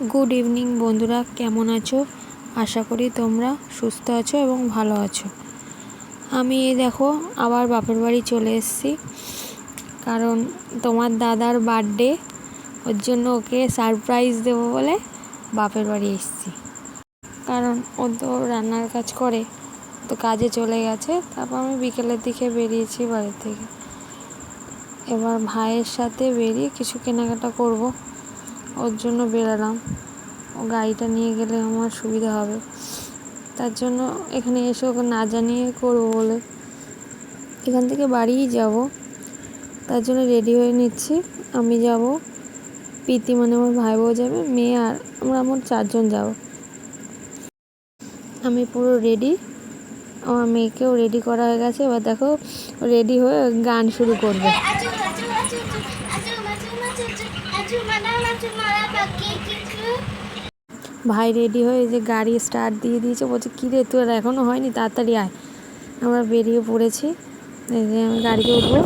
Good evening বন্ধুরা, কেমন আছো? আশা করি তোমরা সুস্থ আছো এবং ভালো আছো। আমি দেখো আবার বাপের বাড়ি চলে এসেছি, কারণ তোমার দাদার বার্থডে, ওর জন্য ওকে সারপ্রাইজ দেবো বলে বাপের বাড়ি এসেছি। কারণ ও তো রান্নার কাজ করে, তো কাজে চলে গেছে। তারপর আমি বিকেলের দিকে বেরিয়েছি বাড়ি থেকে। এবার ভাইয়ের সাথে বেরিয়ে কিছু কেনাকাটা করব, ওর জন্য বেরালাম। ও গাড়িটা নিয়ে গেলে আমার সুবিধা হবে, তার জন্য এখানে এসে ওকে না জানিয়ে করবো বলে এখান থেকে বাড়িই যাব। তার জন্য রেডি হয়ে নিচ্ছি। আমি যাব, প্রীতি মানে আমার ভাই বউ যাবে, মেয়ে আর আমরা মোট 4 জন যাব। আমি পুরো রেডি, আমার মেয়েকেও রেডি করা হয়ে গেছে। এবার দেখো রেডি হয়ে গান শুরু করবে। ভাই রেডি হয়ে যে গাড়ি স্টার্ট দিয়ে দিয়েছে, বলছে কী রে তোর এখনও হয়নি, তাড়াতাড়ি আয়। আমরা বেরিয়ে পড়েছি, এই যে আমি গাড়িতে উঠবো।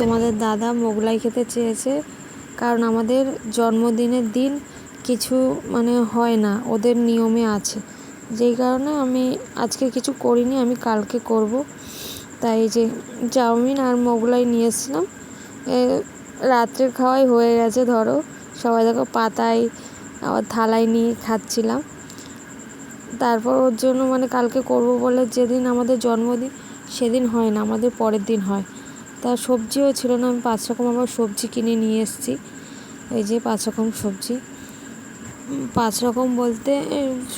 তোমাদের দাদা মোগলাই খেতে চেয়েছে, কারণ আমাদের জন্মদিনের দিন কিছু মানে হয় না, ওদের নিয়মে আছে, যেই কারণে আমি আজকে কিছু করিনি, আমি কালকে করব। তাই যে চাউমিন আর মোগলাই নিয়ে এসেছিলাম, রাত্রের খাওয়াই হয়ে গেছে। ধরো সবাই দেখো পাতায় আবার থালায় নিয়ে খাচ্ছিলাম। তারপর ওর জন্য মানে কালকে করব বলে, যেদিন আমাদের জন্মদিন সেদিন হয় না, আমাদের পরের দিন হয়। তা সবজিও ছিল না, আমি 5 রকম আবার সবজি কিনে নিয়ে এসেছি। এই যে 5 রকম সবজি, 5 রকম বলতে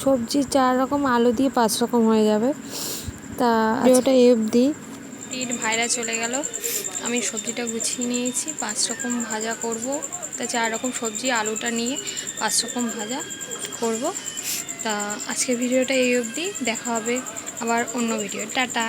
সবজি 4 রকম, আলু দিয়ে 5 রকম হয়ে যাবে। তা ওটা অবধি ভাইরা চলে গেল, আমি সবজিটা গুছিয়ে নিয়েছি। 5 রকম ভাজা করব, তা 4 রকম সবজি, আলুটা নিয়ে 5 রকম ভাজা করব। তা আজকের ভিডিওটা এই অবধি, দেখা হবে আবার অন্য ভিডিও। টাটা।